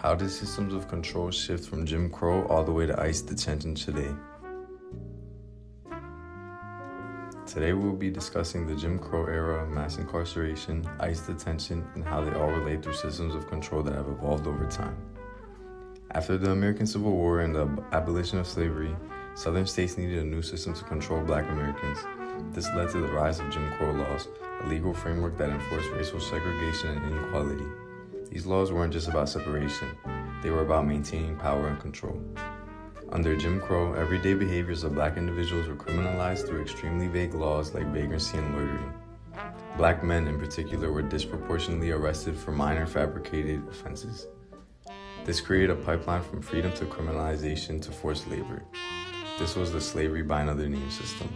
How did systems of control shift from Jim Crow all the way to ICE detention today? Today we will be discussing the Jim Crow era, mass incarceration, ICE detention, and how they all relate through systems of control that have evolved over time. After the American Civil War and the abolition of slavery, Southern states needed a new system to control Black Americans. This led to the rise of Jim Crow laws, a legal framework that enforced racial segregation and inequality. These laws weren't just about separation, they were about maintaining power and control. Under Jim Crow, everyday behaviors of Black individuals were criminalized through extremely vague laws like vagrancy and loitering. Black men in particular were disproportionately arrested for minor fabricated offenses. This created a pipeline from freedom to criminalization to forced labor. This was the slavery by another name system.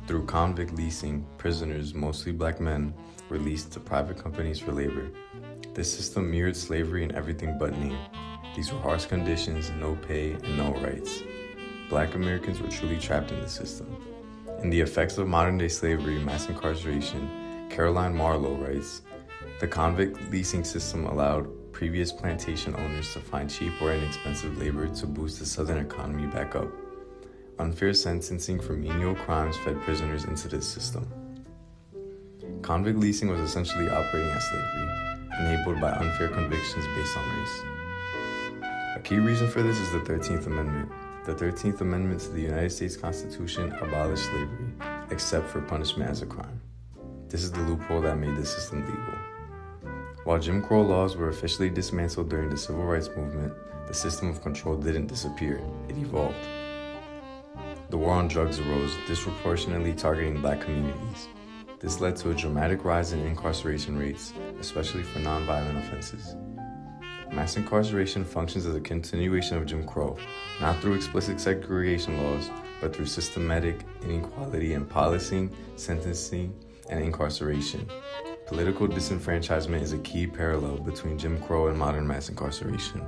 Through convict leasing, prisoners, mostly Black men, were leased to private companies for labor. This system mirrored slavery in everything but name. These were harsh conditions, no pay, and no rights. Black Americans were truly trapped in the system. In The Effects of Modern-Day Slavery, Mass Incarceration, Caroline Marlowe writes, "The convict leasing system allowed previous plantation owners to find cheap or inexpensive labor to boost the Southern economy back up. Unfair sentencing for menial crimes fed prisoners into this system. Convict leasing was essentially operating as slavery, enabled by unfair convictions based on race. A key reason for this is the 13th Amendment. The 13th Amendment to the United States Constitution abolished slavery, except for punishment as a crime. This is the loophole that made the system legal. While Jim Crow laws were officially dismantled during the Civil Rights Movement, the system of control didn't disappear, it evolved. The war on drugs arose, disproportionately targeting Black communities. This led to a dramatic rise in incarceration rates, especially for nonviolent offenses. Mass incarceration functions as a continuation of Jim Crow, not through explicit segregation laws, but through systematic inequality in policing, sentencing, and incarceration. Political disenfranchisement is a key parallel between Jim Crow and modern mass incarceration.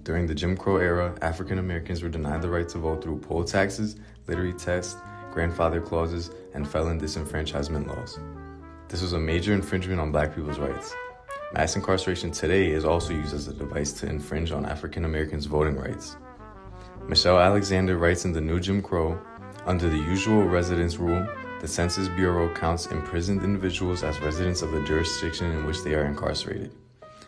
During the Jim Crow era, African Americans were denied the right to vote through poll taxes, literary tests, grandfather clauses, and felon disenfranchisement laws. This was a major infringement on Black people's rights. Mass incarceration today is also used as a device to infringe on African Americans' voting rights. Michelle Alexander writes in The New Jim Crow, "Under the usual residence rule, the Census Bureau counts imprisoned individuals as residents of the jurisdiction in which they are incarcerated.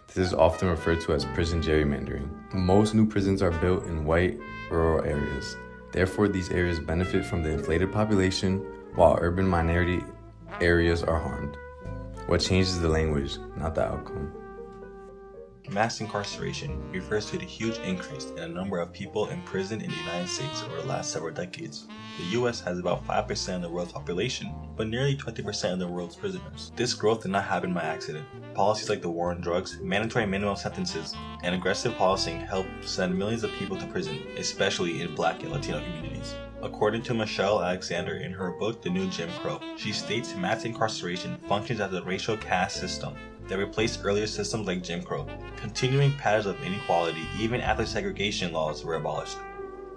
This is often referred to as prison gerrymandering. Most new prisons are built in white, rural areas. Therefore, these areas benefit from the inflated population, while urban minority areas are harmed. What changes the language, not the outcome." Mass incarceration refers to the huge increase in the number of people imprisoned in the United States over the last several decades. The U.S. has about 5% of the world's population, but nearly 20% of the world's prisoners. This growth did not happen by accident. Policies like the war on drugs, mandatory minimum sentences, and aggressive policing helped send millions of people to prison, especially in Black and Latino communities. According to Michelle Alexander in her book, The New Jim Crow, she states mass incarceration functions as a racial caste system that replaced earlier systems like Jim Crow, continuing patterns of inequality even after segregation laws were abolished.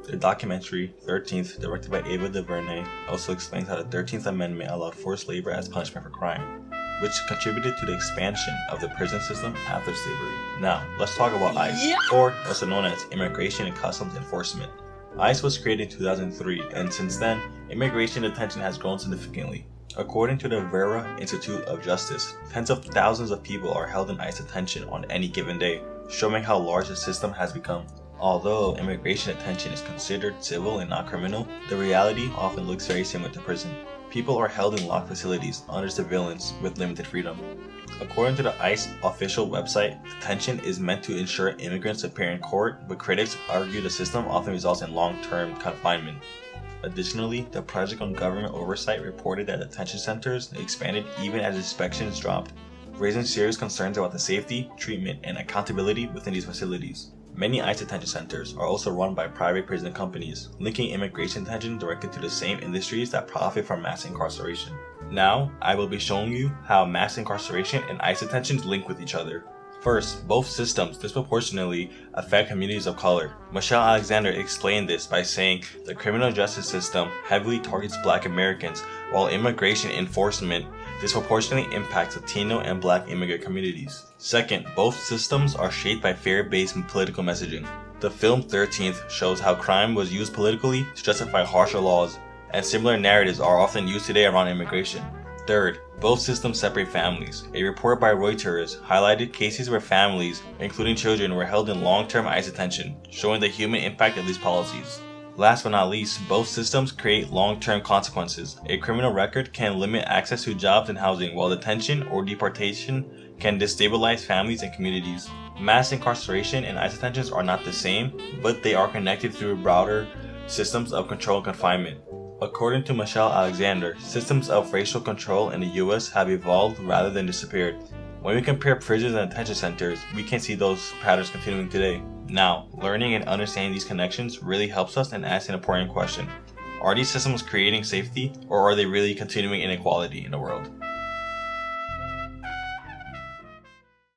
The documentary 13th, directed by Ava DuVernay, also explains how the 13th Amendment allowed forced labor as punishment for crime, which contributed to the expansion of the prison system after slavery. Now, let's talk about ICE, or also known as Immigration and Customs Enforcement. ICE was created in 2003, and since then, immigration detention has grown significantly. According to the Vera Institute of Justice, tens of thousands of people are held in ICE detention on any given day, showing how large the system has become. Although immigration detention is considered civil and not criminal, the reality often looks very similar to prison. People are held in locked facilities under surveillance with limited freedom. According to the ICE official website, detention is meant to ensure immigrants appear in court, but critics argue the system often results in long-term confinement. Additionally, the Project on Government Oversight reported that detention centers expanded even as inspections dropped, raising serious concerns about the safety, treatment, and accountability within these facilities. Many ICE detention centers are also run by private prison companies, linking immigration detention directly to the same industries that profit from mass incarceration. Now, I will be showing you how mass incarceration and ICE detention link with each other. First, both systems disproportionately affect communities of color. Michelle Alexander explained this by saying the criminal justice system heavily targets Black Americans, while immigration enforcement disproportionately impacts Latino and Black immigrant communities. Second, both systems are shaped by fear-based political messaging. The film 13th shows how crime was used politically to justify harsher laws, and similar narratives are often used today around immigration. Third, both systems separate families. A report by Reuters highlighted cases where families, including children, were held in long-term ICE detention, showing the human impact of these policies. Last but not least, both systems create long-term consequences. A criminal record can limit access to jobs and housing, while detention or deportation can destabilize families and communities. Mass incarceration and ICE detentions are not the same, but they are connected through broader systems of control and confinement. According to Michelle Alexander, systems of racial control in the US have evolved rather than disappeared. When we compare prisons and detention centers, we can see those patterns continuing today. Now, learning and understanding these connections really helps us in asking an important question. Are these systems creating safety, or are they really continuing inequality in the world?